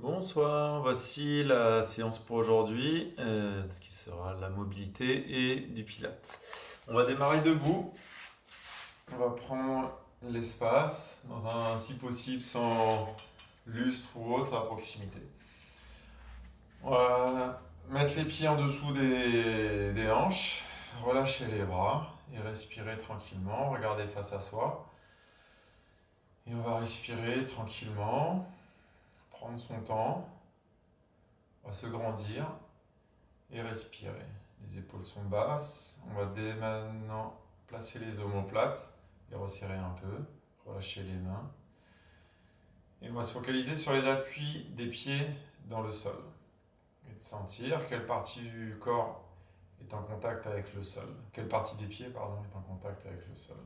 Bonsoir, voici la séance pour aujourd'hui, qui sera la mobilité et du pilate. On va démarrer debout, on va prendre l'espace, si possible sans lustre ou autre à proximité. On va mettre les pieds en dessous des hanches, relâcher les bras et respirer tranquillement, regarder face à soi. Et on va respirer tranquillement, prendre son temps, on va se grandir et respirer. Les épaules sont basses. On va dès maintenant placer les omoplates, les resserrer un peu, relâcher les mains. Et on va se focaliser sur les appuis des pieds dans le sol. Et de sentir quelle partie du corps est en contact avec le sol. Quelle partie des pieds, pardon, est en contact avec le sol.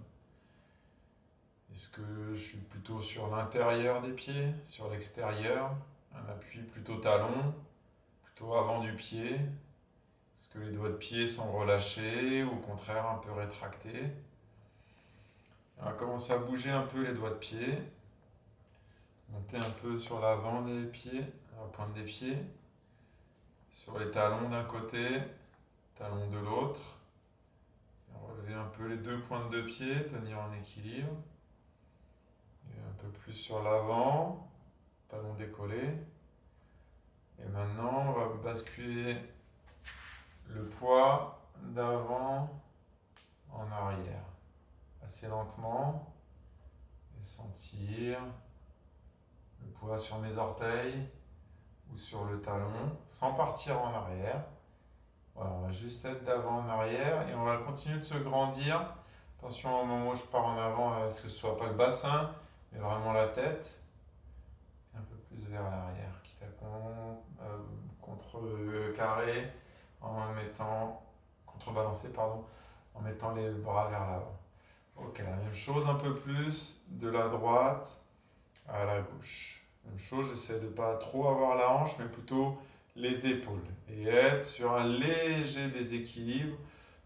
Est-ce que je suis plutôt sur l'intérieur des pieds, sur l'extérieur? Un appui plutôt talon, plutôt avant du pied? Est-ce que les doigts de pied sont relâchés ou au contraire un peu rétractés? On va commencer à bouger un peu les doigts de pied. Monter un peu sur l'avant des pieds, la pointe des pieds. Sur les talons d'un côté, talons de l'autre. Relever un peu les deux pointes de pied, tenir en équilibre. Et un peu plus sur l'avant, talons décollés. Et maintenant, on va basculer le poids d'avant en arrière. Assez lentement. Et sentir le poids sur mes orteils ou sur le talon, sans partir en arrière. Voilà, on va juste être d'avant en arrière et on va continuer de se grandir. Attention au moment où je pars en avant, à ce que ce soit pas le bassin, mais vraiment la tête. Et un peu plus vers l'arrière, quitte à contrecarrer en mettant, contrebalancer, pardon, en mettant les bras vers l'avant. Ok, la même chose, un peu plus de la droite à la gauche. Même chose, j'essaie de ne pas trop avoir la hanche, mais plutôt les épaules. Et être sur un léger déséquilibre.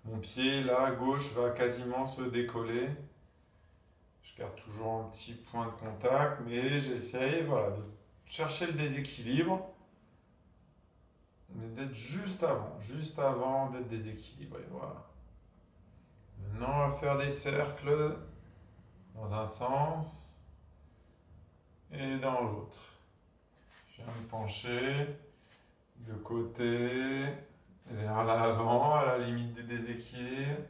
Mon pied, là, gauche, va quasiment se décoller. Je garde toujours un petit point de contact, mais j'essaye voilà, de chercher le déséquilibre, mais d'être juste avant d'être déséquilibré. Voilà. Maintenant, on va faire des cercles dans un sens et dans l'autre. Je viens me pencher de côté, vers l'avant, à la limite du déséquilibre.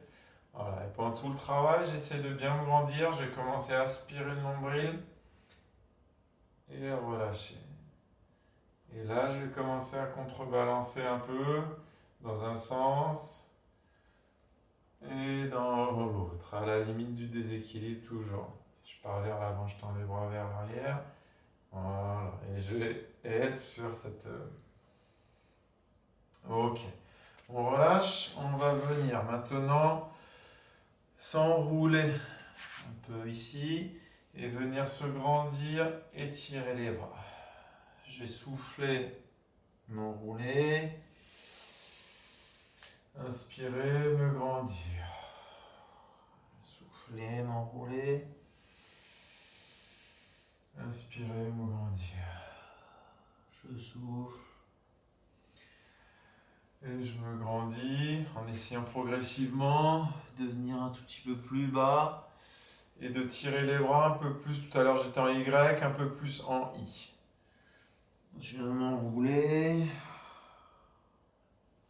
Voilà. Et pendant tout le travail, j'essaie de bien me grandir. Je vais commencer à aspirer le nombril et relâcher. Et là, je vais commencer à contrebalancer un peu dans un sens et dans l'autre, à la limite du déséquilibre toujours. Si je pars vers l'avant, je tends les bras vers l'arrière. Voilà. Et je vais être sur cette... Ok. On relâche. On va venir maintenant s'enrouler un peu ici et venir se grandir, étirer les bras. Je vais souffler, m'enrouler, inspirer, me grandir. Souffler, m'enrouler, inspirer, me grandir. Je souffle et je me grandis en essayant progressivement de venir un tout petit peu plus bas et de tirer les bras un peu plus. Tout à l'heure j'étais en Y, un peu plus en I. Je vais m'enrouler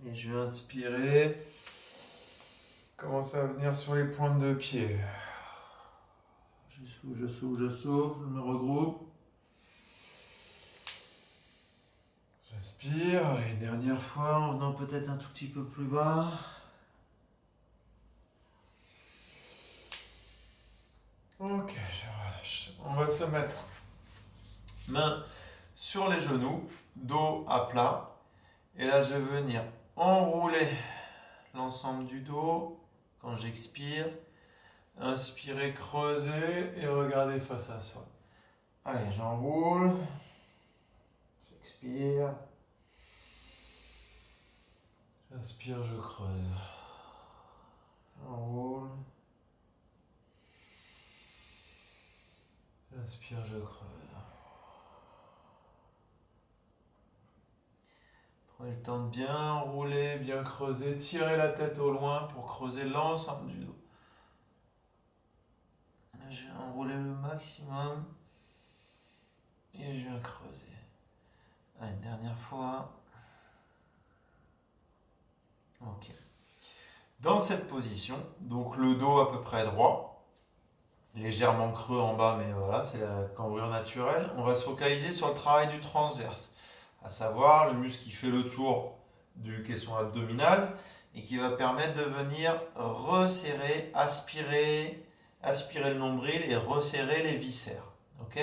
et je vais inspirer. Commencer à venir sur les pointes de pied. Je souffle, je me regroupe. J'inspire, allez, dernière fois en venant peut-être un tout petit peu plus bas. Ok, je relâche. On va se mettre main sur les genoux, dos à plat. Et là, je vais venir enrouler l'ensemble du dos quand j'expire. Inspirer, creuser et regarder face à soi. Allez, j'enroule. J'expire. J'inspire, je creuse. J'enroule. J'inspire, je creuse. Prenez le temps de bien rouler, bien creuser, tirer la tête au loin pour creuser l'ensemble du dos. Là, je vais enrouler le maximum et je viens creuser. Allez, dernière fois. Ok. Dans cette position, donc le dos à peu près droit, légèrement creux en bas, mais voilà, c'est la cambrure naturelle. On va se focaliser sur le travail du transverse, à savoir le muscle qui fait le tour du caisson abdominal et qui va permettre de venir resserrer, aspirer le nombril et resserrer les viscères. Ok ?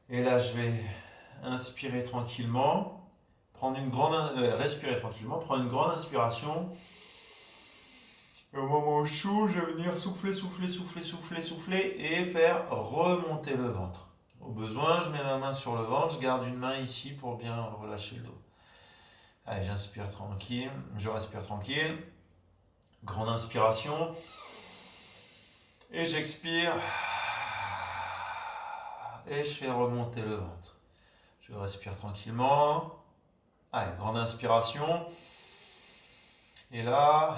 Et là, je vais inspirer tranquillement, respirer tranquillement, prendre une grande inspiration. Et au moment où je souffle, je vais venir souffler et faire remonter le ventre. Au besoin, je mets ma main sur le ventre, je garde une main ici pour bien relâcher le dos. Allez, j'inspire tranquille, je respire tranquille. Grande inspiration. Et j'expire. Et je fais remonter le ventre. Je respire tranquillement. Allez, grande inspiration. Et là,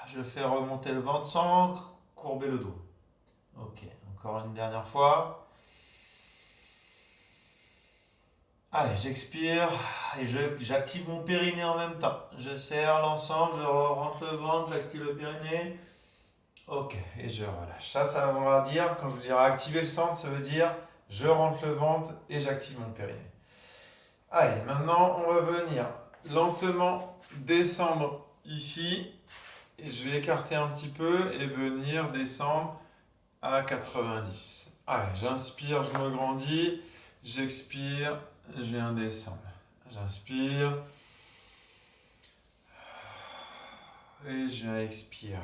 je fais remonter le ventre sans courber le dos. Ok, encore une dernière fois. Allez, j'expire et j'active mon périnée en même temps. Je serre l'ensemble, je rentre le ventre, j'active le périnée. Ok, et je relâche. Ça va vouloir dire, quand je vous dirai activer le centre, ça veut dire je rentre le ventre et j'active mon périnée. Allez, maintenant on va venir lentement descendre ici. Et je vais écarter un petit peu et venir descendre à 90. Allez, j'inspire, je me grandis. J'expire, je viens descendre. J'inspire. Et je viens expirer.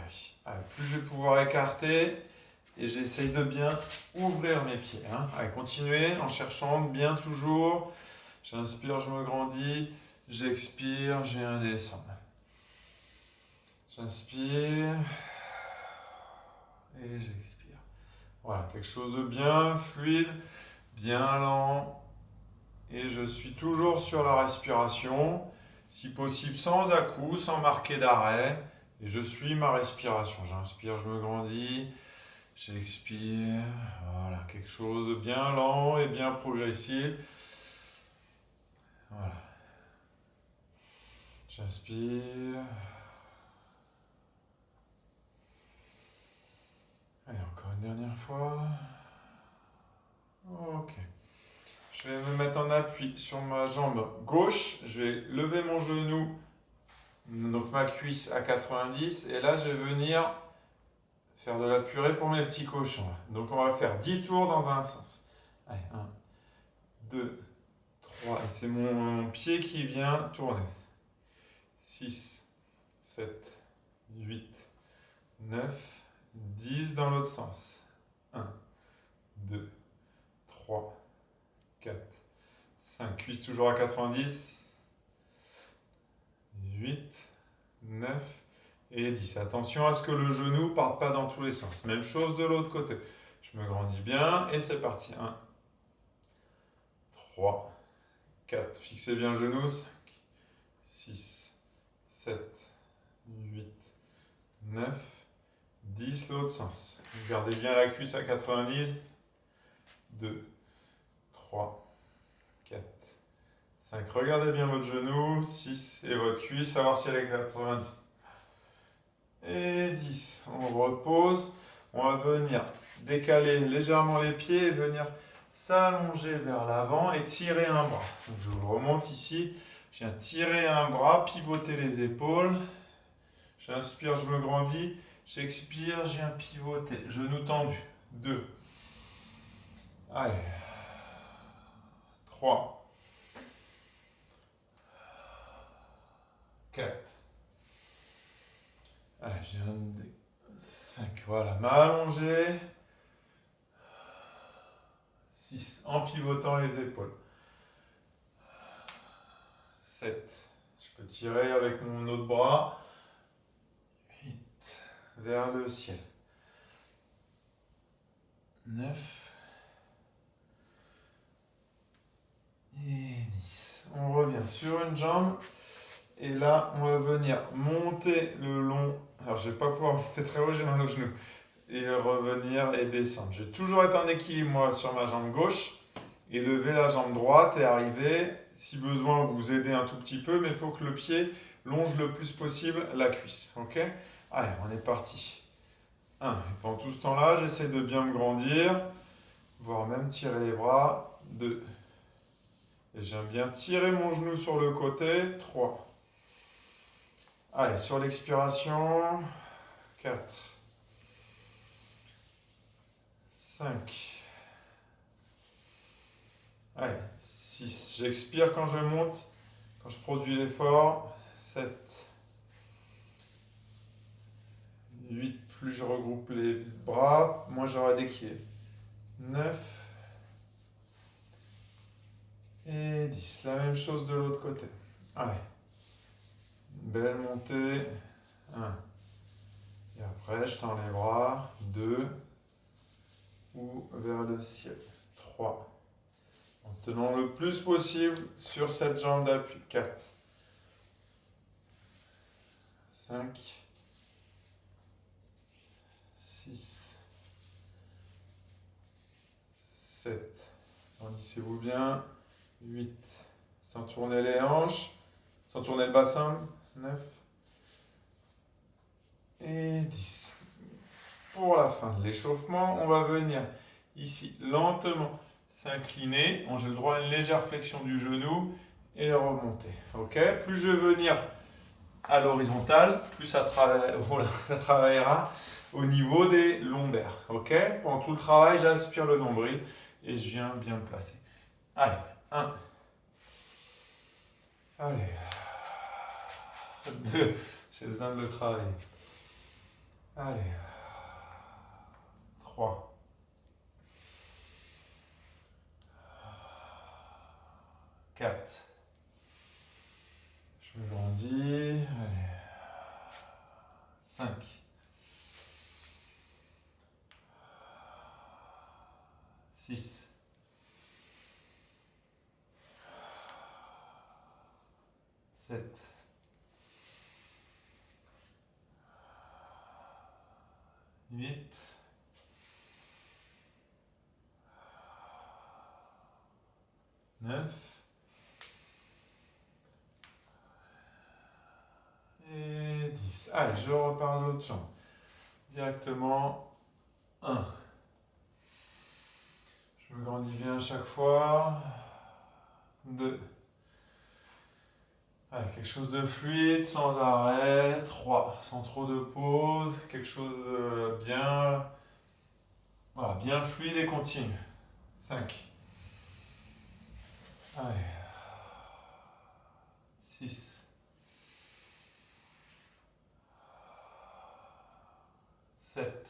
Allez, plus je vais pouvoir écarter. Et j'essaye de bien ouvrir mes pieds. Allez, continuez en cherchant bien toujours. J'inspire, je me grandis. J'expire, je viens descendre. J'inspire. Et j'expire. Voilà, quelque chose de bien fluide, bien lent. Et je suis toujours sur la respiration, si possible sans à-coups, sans marquer d'arrêt. Et je suis ma respiration. J'inspire, je me grandis. J'expire. Voilà, quelque chose de bien lent et bien progressif. Voilà. J'inspire. Allez, encore une dernière fois. Ok. Je vais me mettre en appui sur ma jambe gauche. Je vais lever mon genou, donc ma cuisse à 90. Et là, je vais venir faire de la purée pour mes petits cochons. Donc, on va faire 10 tours dans un sens. Allez, 1, 2, 3. Et c'est mon pied qui vient tourner. 6, 7, 8, 9, 10 dans l'autre sens. 1, 2, 3, 4, 5, cuisse toujours à 90, 8, 9 et 10. Attention à ce que le genou ne parte pas dans tous les sens. Même chose de l'autre côté. Je me grandis bien et c'est parti. 1, 3, 4. Fixez bien le genou. 5, 6, 7, 8, 9, 10. L'autre sens. Gardez bien la cuisse à 90. 2, 3, 4, 5. Regardez bien votre genou. 6 et votre cuisse, savoir si elle est 90. Et 10. On repose. On va venir décaler légèrement les pieds et venir s'allonger vers l'avant et tirer un bras. Donc je vous remonte ici. Je viens tirer un bras, pivoter les épaules. J'inspire, je me grandis. J'expire, je viens pivoter. Genou tendu. 2. Allez. 3. 4. Allez, je viens de 5. Voilà, m'allonger. 6. En pivotant les épaules. 7. Je peux tirer avec mon autre bras. 8. Vers le ciel. 9. Et 10. On revient sur une jambe. Et là, on va venir monter le long. Alors, je ne vais pas pouvoir monter très haut, j'ai mal au genou. Et revenir et descendre. Je vais toujours être en équilibre, moi, sur ma jambe gauche. Et lever la jambe droite et arriver. Si besoin, vous aidez un tout petit peu, mais il faut que le pied longe le plus possible la cuisse. Ok? Allez, on est parti. 1. Et pendant tout ce temps-là, j'essaie de bien me grandir, voire même tirer les bras. 2. Et j'aime bien tirer mon genou sur le côté. 3. Allez, sur l'expiration. 4. 5. Allez, 6. J'expire quand je monte, quand je produis l'effort. 7. 8. Plus je regroupe les bras, moins j'aurai d'équilibre. 9. Et 10. La même chose de l'autre côté. Allez. Belle montée. 1. Et après, je tends les bras. 2. Ou vers le ciel. 3. En tenant le plus possible sur cette jambe d'appui. 4. 5. 6. 7. Grandissez-vous bien. 8. Sans tourner les hanches. Sans tourner le bassin. 9. Et 10. Pour la fin de l'échauffement, on va venir ici lentement s'incliner. J'ai le droit à une légère flexion du genou et remonter. Ok? Plus je vais venir à l'horizontale, plus ça travaillera au niveau des lombaires. Ok? Pendant tout le travail, j'aspire le nombril et je viens bien me placer. Allez, 1. Allez. 2. J'ai besoin de le travailler. Allez. 3. 4. Je me grandis. Allez. 5. 6. 7. 8. 9. Et 10. Allez, je repars de l'autre jambe. Directement. 1. Je me grandis bien à chaque fois. 2. Allez, quelque chose de fluide, sans arrêt. 3. Sans trop de pause. Quelque chose de bien, voilà, bien fluide et continu. 5. Allez. 6. 7.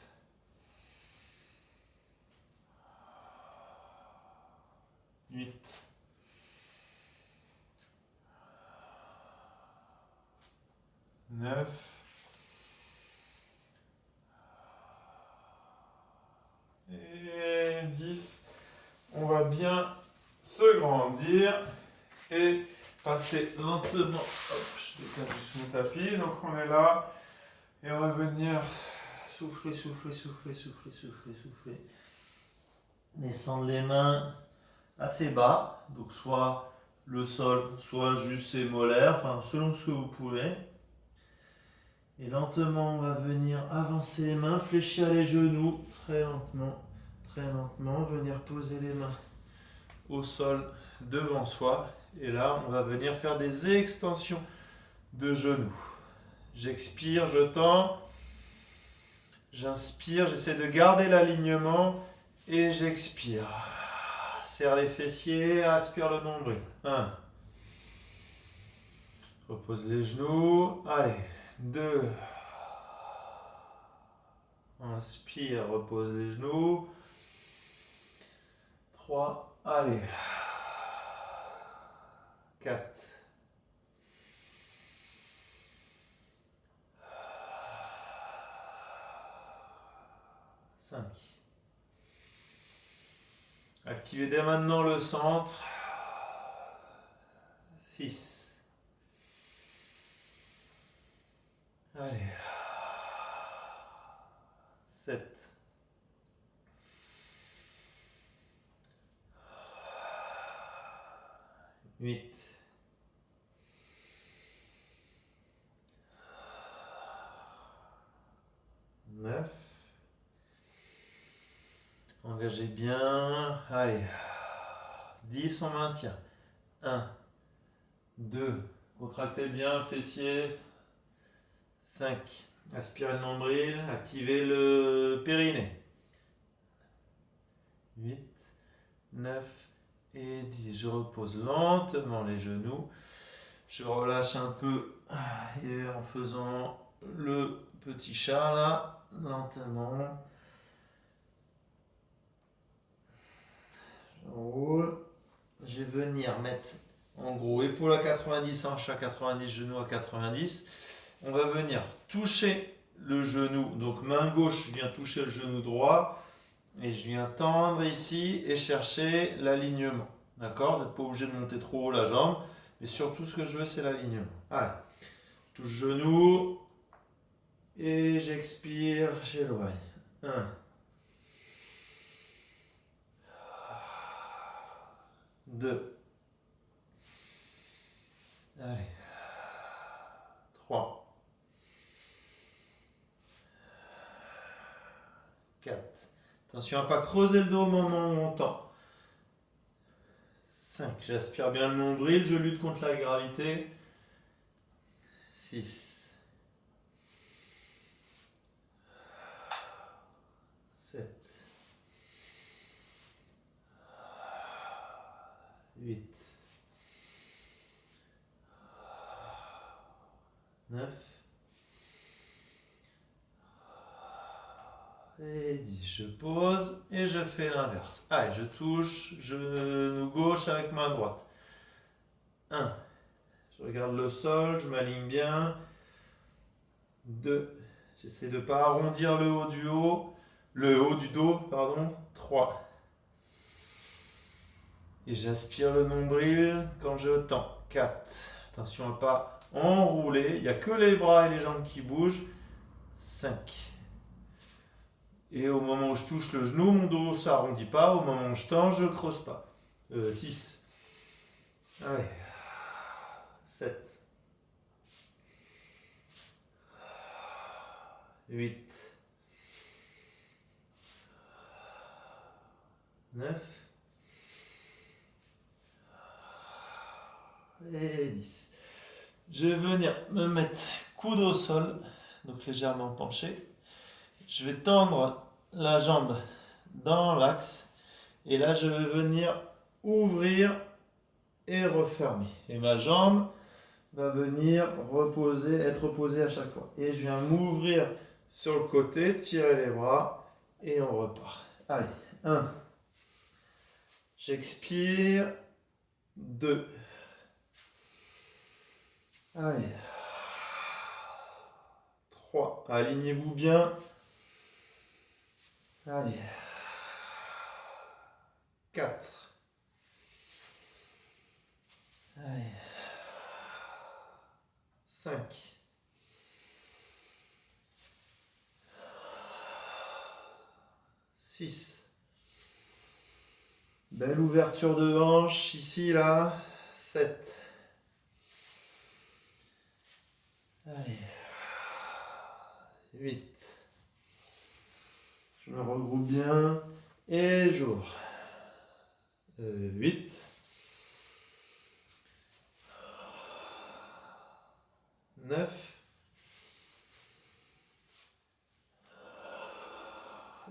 8. 9. Et 10. On va bien se grandir et passer lentement. Hop, je décale juste mon tapis. Donc on est là et on va venir souffler, souffler, souffler, souffler, souffler, souffler. Descendre les mains assez bas, donc soit le sol, soit juste ses molaires, enfin selon ce que vous pouvez. Et lentement, on va venir avancer les mains, fléchir les genoux très lentement, venir poser les mains au sol devant soi. Et là, on va venir faire des extensions de genoux. J'expire, je tends. J'inspire, j'essaie de garder l'alignement et j'expire. Serre les fessiers, aspire le nombril. 1. Repose les genoux. Allez. 2. Inspire, repose les genoux. 3. Allez. 4. 5. Activez dès maintenant le centre. 6. Allez. 7. 8. 9. Engagez bien. Allez. 10, on maintient. 1. 2. Contractez bien le fessier. 5. Aspirez le nombril. Activez le périnée. 8. 9 et 10. Je repose lentement les genoux. Je relâche un peu et en faisant le petit chat là, lentement. Je roule. Je vais venir mettre en gros épaule à 90, hanche à 90, genou à 90. On va venir toucher le genou. Donc main gauche vient toucher le genou droit. Et je viens tendre ici et chercher l'alignement. D'accord? Vous n'êtes pas obligé de monter trop haut la jambe. Mais surtout, ce que je veux, c'est l'alignement. Allez. Touche genou. Et j'expire, j'éloigne. 1. 2. Allez. 3. 4. Attention à ne pas creuser le dos au moment où on tend. 5. J'aspire bien le nombril, je lutte contre la gravité. 6. 7. 8. 9. Et 10. Je pose et je fais l'inverse. Allez, je touche genou gauche avec main droite. 1. Je regarde le sol, je m'aligne bien. 2. J'essaie de ne pas arrondir le haut du dos, pardon. 3. Et j'aspire le nombril quand je tends. 4. Attention à ne pas enrouler. Il n'y a que les bras et les jambes qui bougent. 5. Et au moment où je touche le genou, mon dos ne s'arrondit pas. Au moment où je tends, je ne creuse pas. 6. Allez. 7. 8. 9. Et 10. Je vais venir me mettre coude au sol, donc légèrement penché. Je vais tendre la jambe dans l'axe. Et là, je vais venir ouvrir et refermer. Et ma jambe va venir être reposée à chaque fois. Et je viens m'ouvrir sur le côté, tirer les bras et on repart. Allez, 1. J'expire. 2. Allez. 3. Alignez-vous bien. Allez. 4. Allez. 5. 6. Belle ouverture de hanche ici, là. 7. Allez. 8. Je me regroupe bien. Et j'ouvre. 8. 9.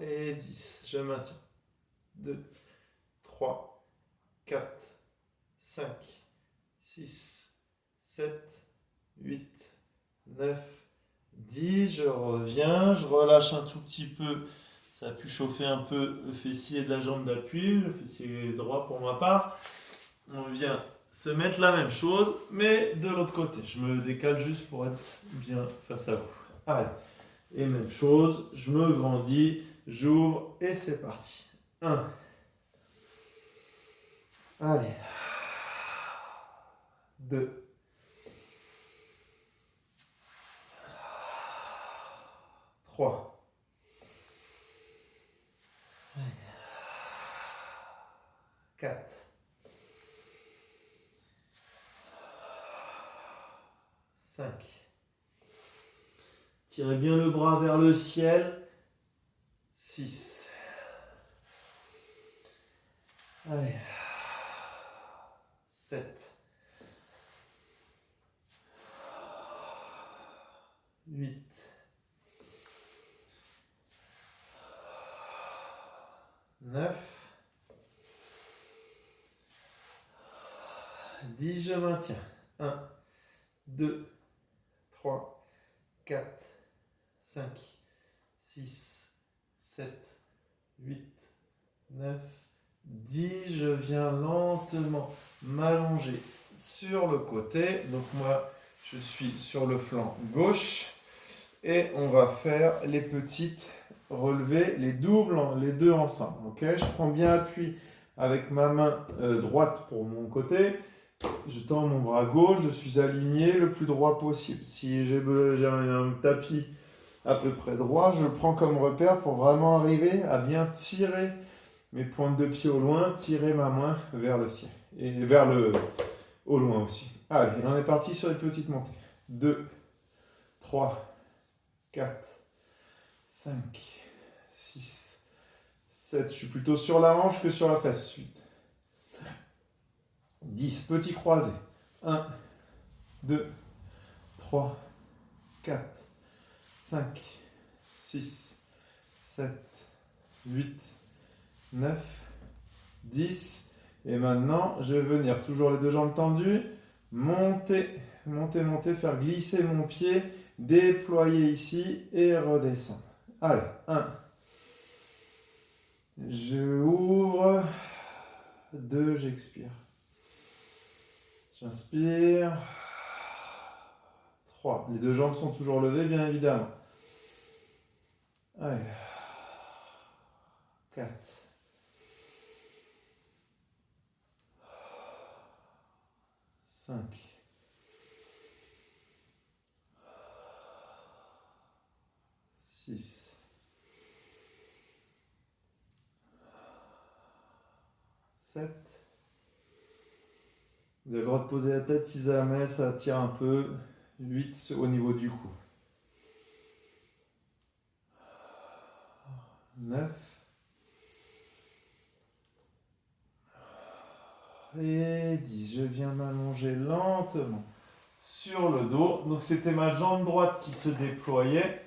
Et 10. Je maintiens. 2. 3, 4, 5, 6, 7, 8, 9, 10. Je reviens, je relâche un tout petit peu. Ça a pu chauffer un peu le fessier de la jambe d'appui, le fessier droit pour ma part. On vient se mettre la même chose, mais de l'autre côté. Je me décale juste pour être bien face à vous. Allez, et même chose, je me grandis, j'ouvre et c'est parti. 1. Allez. 2, 3, 4, 5. Tirez bien le bras vers le ciel. 6. Allez. 7. 8. 9. 10, je maintiens. 1, 2, 3, 4, 5, 6, 7, 8, 9, 10. Je viens lentement m'allonger sur le côté. Donc moi, je suis sur le flanc gauche. Et on va faire les petites relevés, les doubles, les deux ensemble. Ok, je prends bien appui avec ma main droite pour mon côté. Je tends mon bras gauche, je suis aligné le plus droit possible. Si j'ai un tapis à peu près droit, je le prends comme repère pour vraiment arriver à bien tirer mes pointes de pied au loin, tirer ma main vers le ciel. Et vers le au loin aussi. Allez, on est parti sur les petites montées. 2, 3, 4, 5, 6, 7. Je suis plutôt sur la hanche que sur la fesse. 8. 10. Petits croisés. 1, 2, 3, 4, 5, 6, 7, 8, 9, 10. Et maintenant, je vais venir, toujours les deux jambes tendues, monter, monter, monter, faire glisser mon pied, déployer ici et redescendre. Allez, 1. Je ouvre. 2, j'expire. J'inspire. 3. Les deux jambes sont toujours levées, bien évidemment. Allez. 4. 5. 6. 7. Vous avez le droit de poser la tête si jamais ça tire un peu. 8 au niveau du cou. 9. Et 10. Je viens m'allonger lentement sur le dos. Donc c'était ma jambe droite qui se déployait.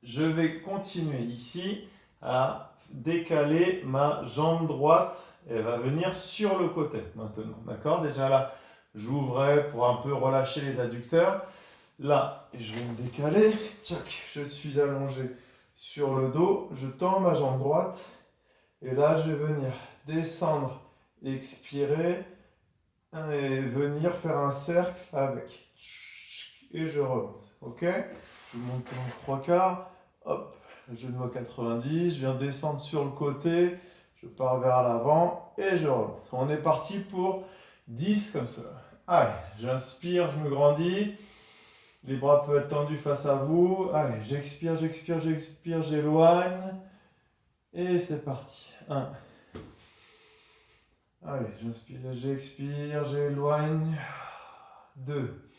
Je vais continuer ici à décaler ma jambe droite. Elle va venir sur le côté maintenant. D'accord? Déjà là, j'ouvrais pour un peu relâcher les adducteurs. Là, je vais me décaler. Tchac, je suis allongé sur le dos. Je tends ma jambe droite. Et là, je vais venir descendre, expirer. Et venir faire un cercle avec. Et je remonte. Ok? Je monte en 3 quarts. Hop, genou à 90. Je viens descendre sur le côté. Je pars vers l'avant et je remonte. On est parti pour 10 comme ça. Allez, j'inspire, je me grandis. Les bras peuvent être tendus face à vous. Allez, j'expire, j'expire, j'expire, j'éloigne. Et c'est parti. 1. Allez, j'inspire, j'expire, j'éloigne. 2.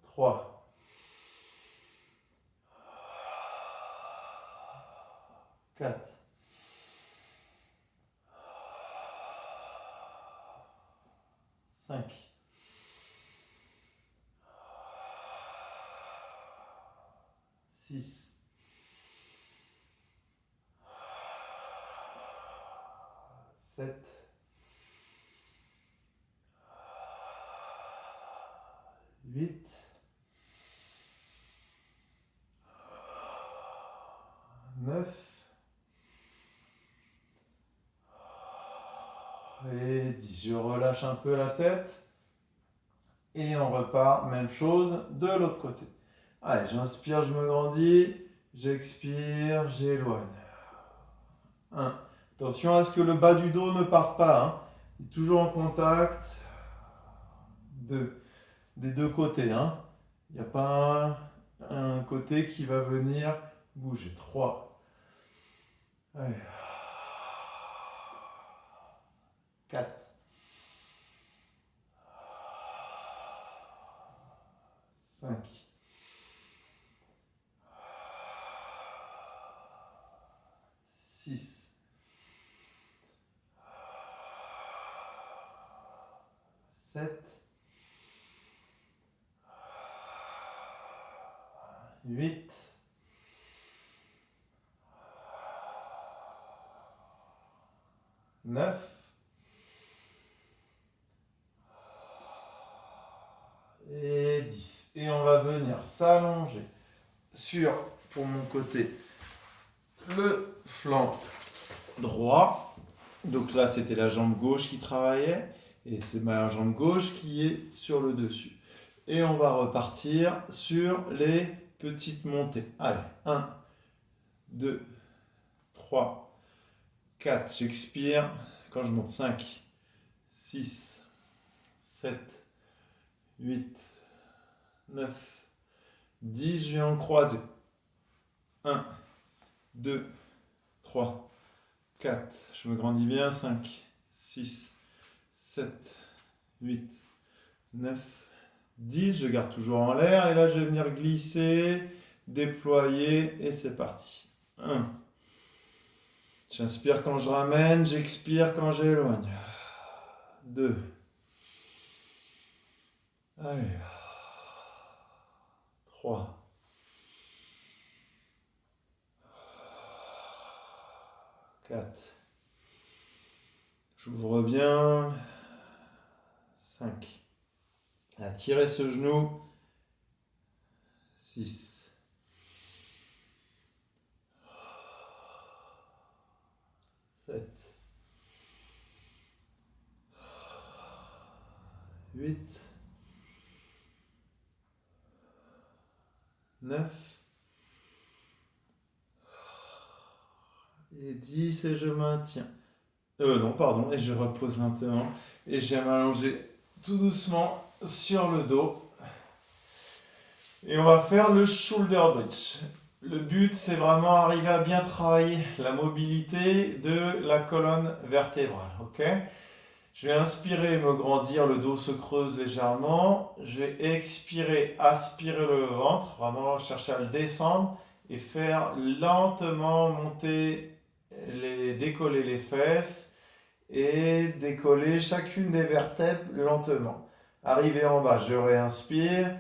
3. 4. 5. 6. 7. 8. 9. Et 10. Je relâche un peu la tête. Et on repart, même chose, de l'autre côté. Allez, j'inspire, je me grandis. J'expire, j'éloigne. 1. Attention à ce que le bas du dos ne parte pas, hein. Il est toujours en contact des deux côtés, hein. Il n'y a pas un côté qui va venir bouger. 3. Allez. 4. 5. 6. 7. 8. 9. Et 10. Et on va venir s'allonger sur, pour mon côté, le flanc droit. Donc là, c'était la jambe gauche qui travaillait. Et c'est ma jambe gauche qui est sur le dessus. Et on va repartir sur les petites montées. Allez, 1, 2, 3, 4. J'expire. Quand je monte, 5, 6, 7, 8, 9, 10. Je vais en croiser. 1, 2, 3, 4. Je me grandis bien. 5, 6, 7, 8, 9, 10. Je garde toujours en l'air. Et là, je vais venir glisser, déployer. Et c'est parti. 1. J'inspire quand je ramène. J'expire quand j'éloigne. 2. Allez. 3. 4. J'ouvre bien. 5. À tirer ce genou. 6. 7. 8. 9. Et 10. Et je maintiens. Non, pardon. Et je repose lentement. Et je vais m'allonger tout doucement sur le dos. Et on va faire le shoulder bridge. Le but, c'est vraiment arriver à bien travailler la mobilité de la colonne vertébrale. Ok ? Je vais inspirer, me grandir, le dos se creuse légèrement. Je vais expirer, aspirer le ventre, vraiment chercher à le descendre et faire lentement monter, décoller les fesses et décoller chacune des vertèbres lentement. Arrivé en bas, je réinspire.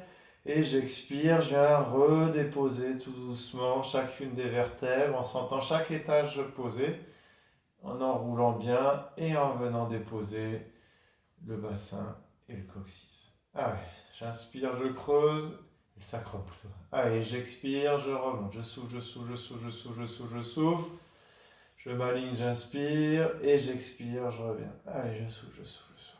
Et j'expire, je viens redéposer tout doucement chacune des vertèbres en sentant chaque étage posé, en enroulant bien et en venant déposer le bassin et le coccyx. Allez, j'inspire, je creuse, le sacrum plutôt. Allez, j'expire, je remonte, je souffle, je souffle, je souffle, je souffle, je souffle, je souffle. Je m'aligne, j'inspire et j'expire, je reviens. Allez, je souffle, je souffle, je souffle.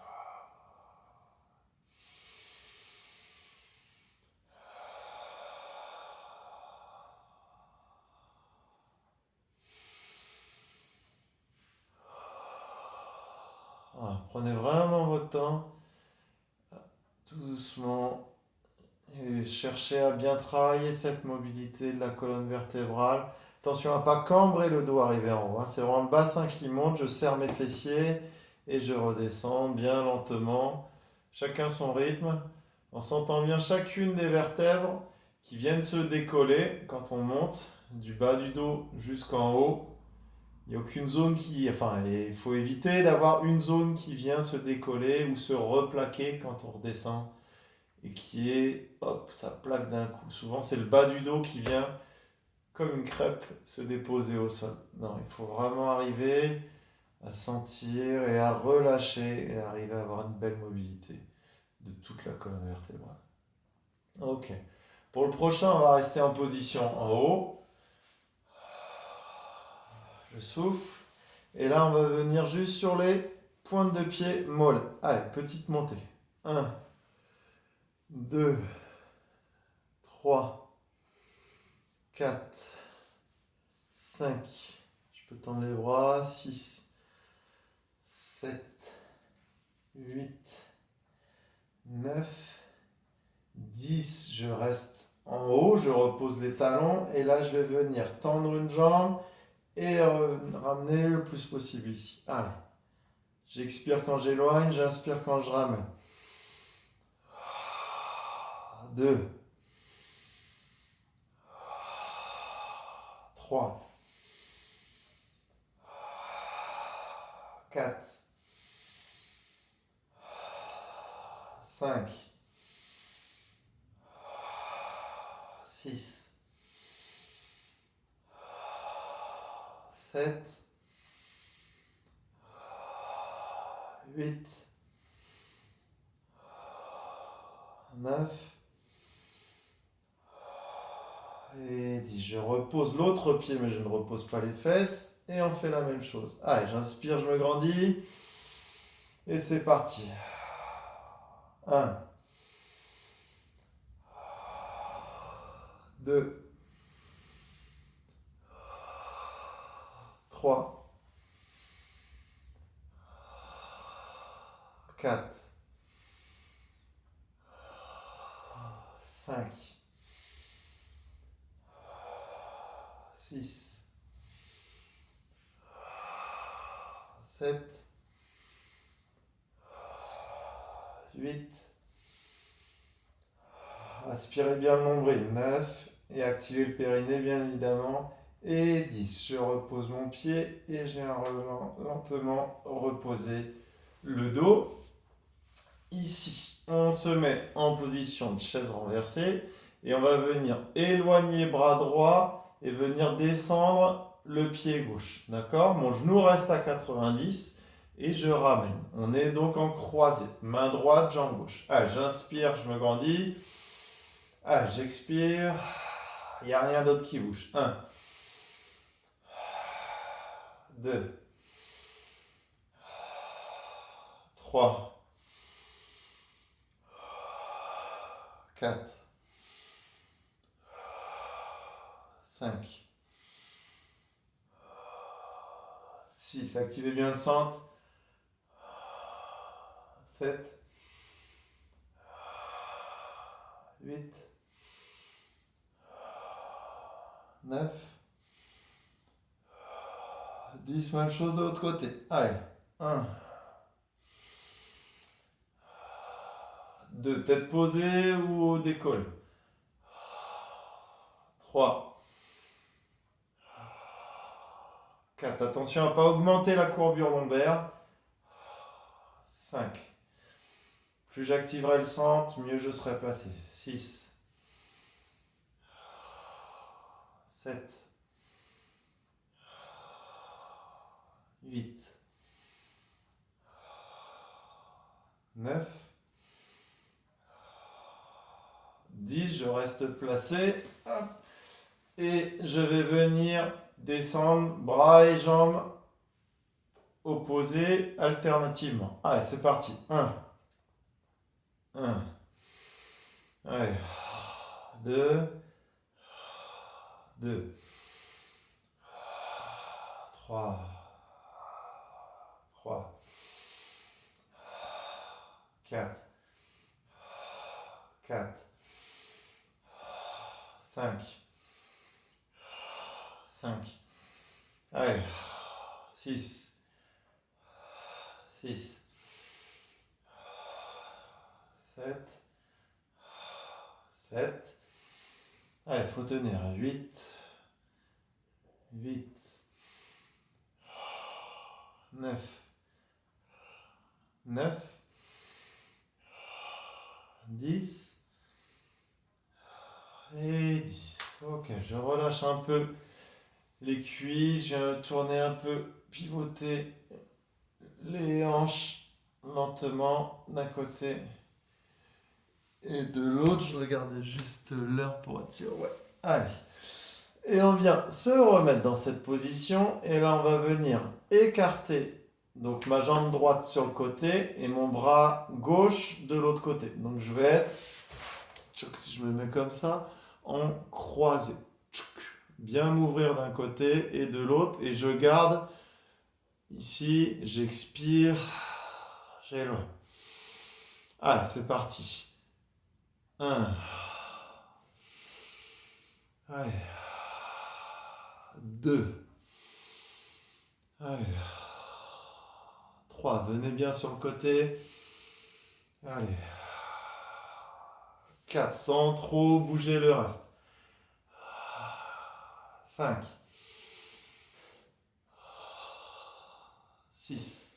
Voilà, prenez vraiment votre temps, tout doucement, et cherchez à bien travailler cette mobilité de la colonne vertébrale. Attention à ne pas cambrer le dos arrivé en haut, hein. C'est vraiment le bassin qui monte, je serre mes fessiers et je redescends bien lentement, chacun son rythme, en sentant bien chacune des vertèbres qui viennent se décoller quand on monte du bas du dos jusqu'en haut. Il n'y a aucune zone qui... Enfin, il faut éviter d'avoir une zone qui vient se décoller ou se replaquer quand on redescend et qui est... Hop, ça plaque d'un coup. Souvent, c'est le bas du dos qui vient, comme une crêpe, se déposer au sol. Non, il faut vraiment arriver à sentir et à relâcher et arriver à avoir une belle mobilité de toute la colonne vertébrale. Ok. Pour le prochain, on va rester en position en haut. Je souffle. Et là, on va venir juste sur les pointes de pied molles. Allez, petite montée. 1, 2, 3, 4, 5. Je peux tendre les bras. 6, 7, 8, 9, 10. Je reste en haut, je repose les talons. Et là, je vais venir tendre une jambe et ramener le plus possible ici. Allez. J'expire quand j'éloigne, j'inspire quand je ramène. 2, 3, 4, 5, 6, 7, 8, 9 et 10. Je repose l'autre pied, mais je ne repose pas les fesses. Et on fait la même chose. Allez, j'inspire, je me grandis. Et c'est parti. 1, 2, 3, 4, 5, 6, 7, 8. Aspirez bien le nombril. 9. Et activez le périnée, bien évidemment. Et 10. Je repose mon pied et j'ai lentement reposé le dos. Ici, on se met en position de chaise renversée et on va venir éloigner bras droit et venir descendre le pied gauche. D'accord? Mon genou reste à 90 et je ramène. On est donc en croisée. Main droite, jambe gauche. Allez, j'inspire, je me grandis. Allez, j'expire. Il n'y a rien d'autre qui bouge. 1, 2, 3, 4, 5, 6. Activez bien le centre. 7, 8, 9, 10. Même chose de l'autre côté. Allez. 1, 2. Tête posée ou décollée. 3, 4. Attention à ne pas augmenter la courbure lombaire. 5. Plus j'activerai le centre, mieux je serai placé. 6, 7, 8, 9, 10. Je reste placé. Hop. Et je vais venir descendre bras et jambes opposés alternativement. Allez, c'est parti. 1, 1. Allez. 2, 2. 3, 3. 4, 4. 5, 5. Allez. 6, 6. 7, 7. Allez, il faut tenir. 8, 8, 9, 9, 10 et 10. Ok, je relâche un peu les cuisses, je viens tourner un peu, pivoter les hanches lentement d'un côté et de l'autre. Je regarde juste l'heure pour être sûr. Ouais, allez. Et on vient se remettre dans cette position et là on va venir écarter donc ma jambe droite sur le côté et mon bras gauche de l'autre côté. Donc je vais être, si je me mets comme ça, en croisé. bien m'ouvrir d'un côté et de l'autre. Et je garde ici, j'expire, j'éloigne. Allez, c'est parti. 1. Allez. 2. Allez. 3. Venez bien sur le côté. Allez. 4. Sans trop bouger le reste. 5. 6.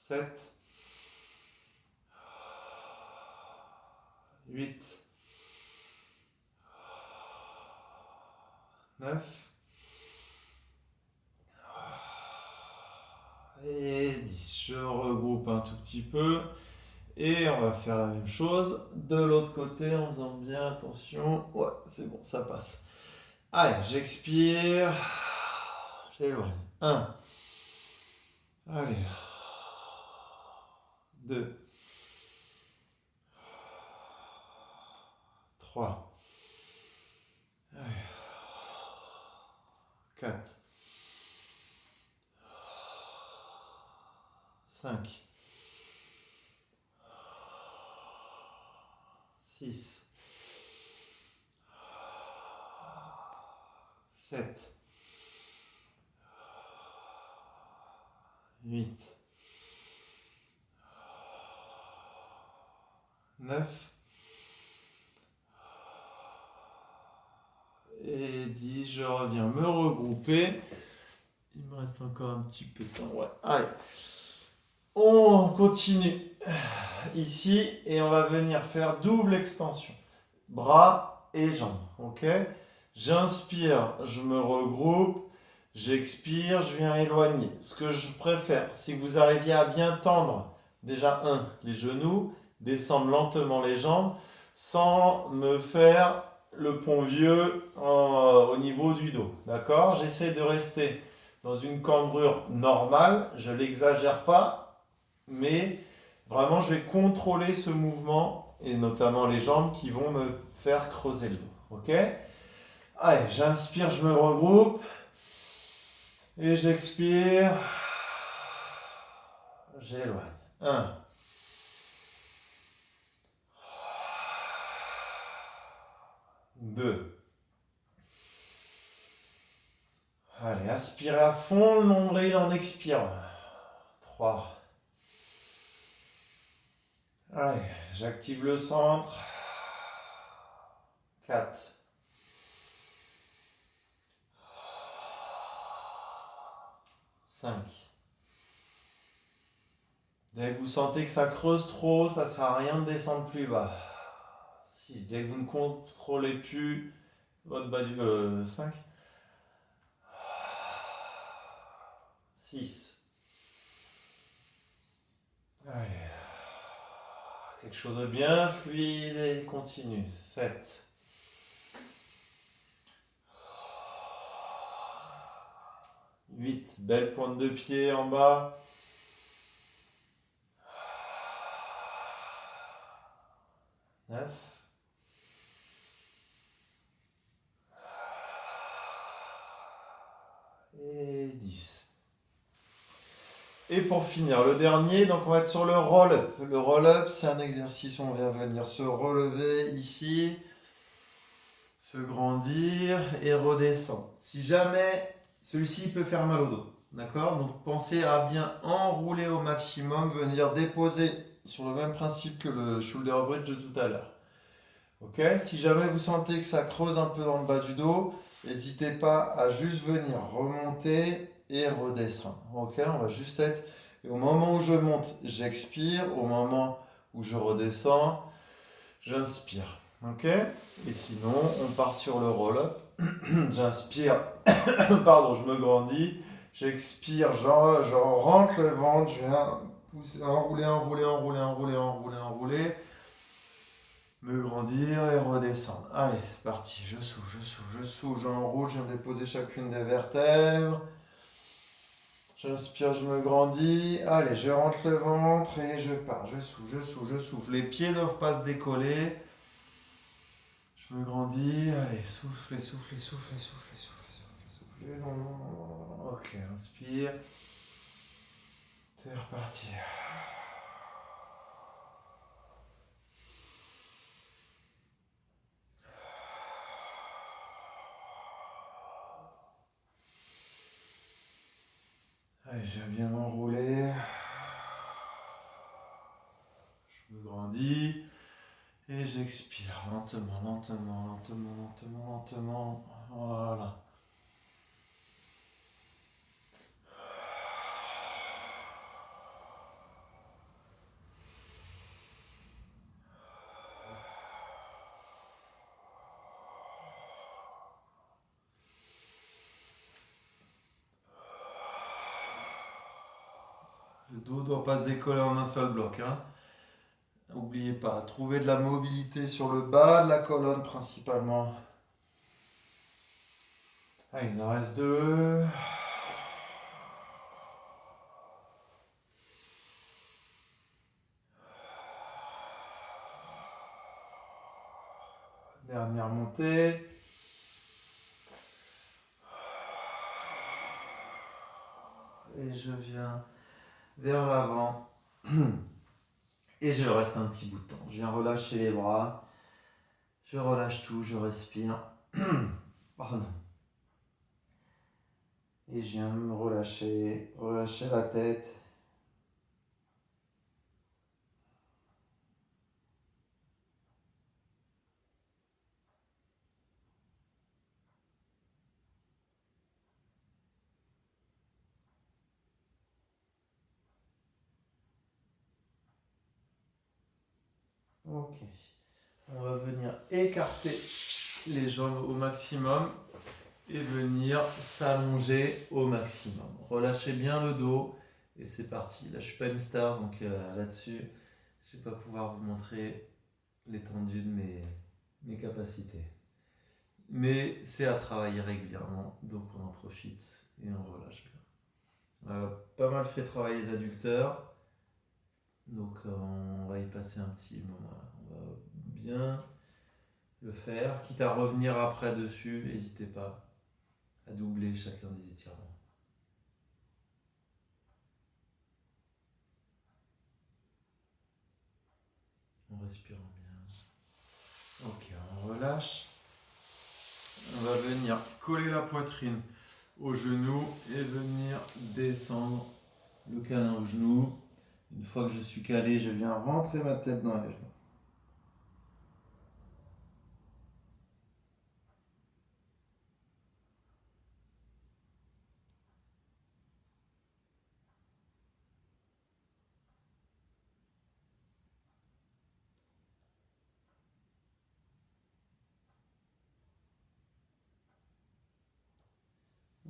7. 8. 9. Et 10. Je regroupe un tout petit peu. Et on va faire la même chose de l'autre côté en faisant bien attention. Ouais, c'est bon, ça passe. Allez, j'expire. J'éloigne. 1. Allez. 2. 3. Allez. 4. 5. 6. 7. 8. 9. Et 10. Je reviens me regrouper. Il me reste encore un petit peu de temps. Ouais. Allez. On continue ici et on va venir faire double extension. Bras et jambes. Ok? J'inspire, je me regroupe. J'expire, je viens éloigner. Ce que je préfère, c'est que vous arriviez à bien tendre déjà les genoux, descendre lentement les jambes sans me faire le pont vieux au niveau du dos. D'accord? J'essaie de rester dans une cambrure normale, je ne l'exagère pas, mais vraiment je vais contrôler ce mouvement et notamment les jambes qui vont me faire creuser le dos. Ok? Allez, j'inspire, je me regroupe. Et j'expire. J'éloigne. 1. 2. Allez, aspirez à fond le nombril en expirant. 3. Allez, j'active le centre. 4. 5. Dès que vous sentez que ça creuse trop, ça ne sert à rien de descendre plus bas. 6. Dès que vous ne contrôlez plus votre bas du 5. 6. Allez. Quelque chose de bien fluide et continue. 7. 8. Belle pointe de pied en bas. 9. Et 10. Et pour finir, le dernier, donc on va être sur le roll-up. Le roll-up, c'est un exercice, on vient venir se relever ici, se grandir et redescendre. Si jamais, celui-ci peut faire mal au dos, d'accord? Donc pensez à bien enrouler au maximum, venir déposer sur le même principe que le shoulder bridge de tout à l'heure. Ok? Si jamais vous sentez que ça creuse un peu dans le bas du dos, n'hésitez pas à juste venir remonter et redescendre. Ok? On va juste être. Et au moment où je monte, j'expire. Au moment où je redescends, j'inspire. Ok? Et sinon, on part sur le roll-up. J'inspire. Pardon, je me grandis. J'expire. Je rentre le ventre. Je viens pousser, enrouler, enrouler, enrouler, enrouler, enrouler, enrouler. Me grandir et redescendre. Allez, c'est parti. Je souffle, je souffle, je souffle. J'enroule, je viens déposer chacune des vertèbres. J'inspire, je me grandis. Allez, je rentre le ventre et je pars. Je souffle, je souffle, je souffle. Les pieds ne doivent pas se décoller. Je me grandis. Allez, souffle, souffle, souffle, souffle, souffle, souffle, souffle. Non, non, non, non. Ok, inspire. C'est reparti. Allez, je viens m'enrouler. Je me grandis. Et j'expire lentement, lentement, lentement, lentement, lentement. Voilà. Le dos ne doit pas se décoller en un seul bloc, hein. N'oubliez pas, trouver de la mobilité sur le bas de la colonne principalement. Allez, il en reste 2. Dernière montée. Et je viens vers l'avant. Et je reste un petit bout de temps. Je viens relâcher les bras. Je relâche tout, je respire. Pardon. Et je viens me relâcher, relâcher la tête. Ok. On va venir écarter les jambes au maximum et venir s'allonger au maximum. Relâchez bien le dos et c'est parti. Là, je suis pas une star, donc là-dessus, je vais pas pouvoir vous montrer l'étendue de mes capacités. Mais c'est à travailler régulièrement, donc on en profite et on relâche bien. On a pas mal fait travailler les adducteurs, donc on va y passer un petit moment. On va bien le faire, quitte à revenir après dessus, n'hésitez pas à doubler chacun des étirements. En respirant bien. Ok, on relâche. On va venir coller la poitrine au genou et venir descendre le câlin au genou. Une fois que je suis calé, je viens rentrer ma tête dans les genoux.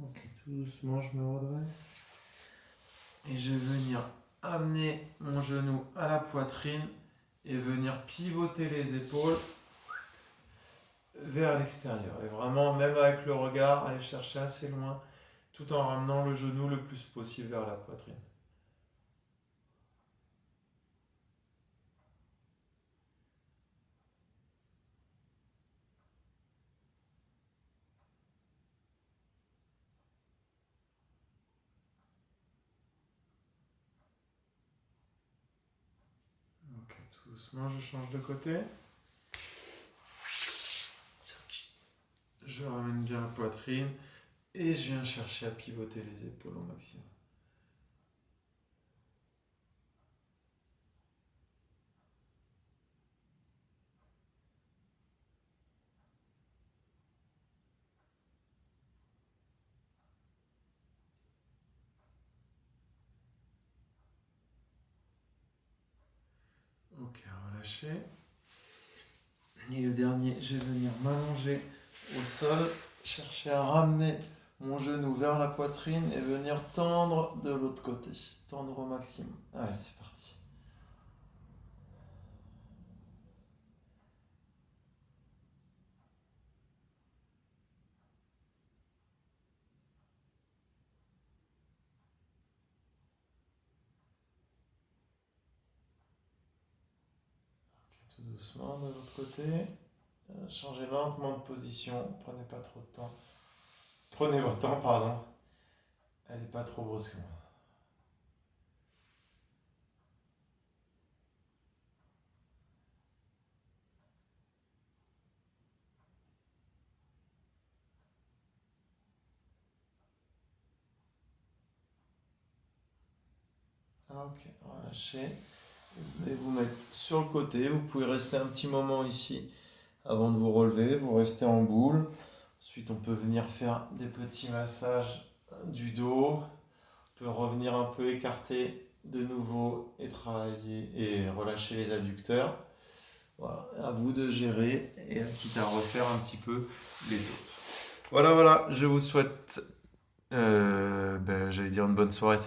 Ok, tout doucement, je me redresse. Et je vais venir amener mon genou à la poitrine et venir pivoter les épaules vers l'extérieur. Et vraiment, même avec le regard, aller chercher assez loin, tout en ramenant le genou le plus possible vers la poitrine. Ok, tout doucement, je change de côté. Je ramène bien la poitrine et je viens chercher à pivoter les épaules au maximum. Ok, relâchez. Et le dernier, je vais venir m'allonger au sol, chercher à ramener mon genou vers la poitrine et venir tendre de l'autre côté. Tendre au maximum. Allez, c'est parti. Ok, tout doucement de l'autre côté. Changez lentement de position, prenez pas trop de temps. Prenez votre temps, pardon. Elle n'est pas trop brusquement. Ok, relâchez. Vous allez vous mettre sur le côté. Vous pouvez rester un petit moment ici avant de vous relever. Vous restez en boule. Ensuite, on peut venir faire des petits massages du dos. On peut revenir un peu écarter de nouveau et travailler et relâcher les adducteurs. Voilà, à vous de gérer et quitte à refaire un petit peu les autres. Voilà, je vous souhaite, j'allais dire une bonne soirée.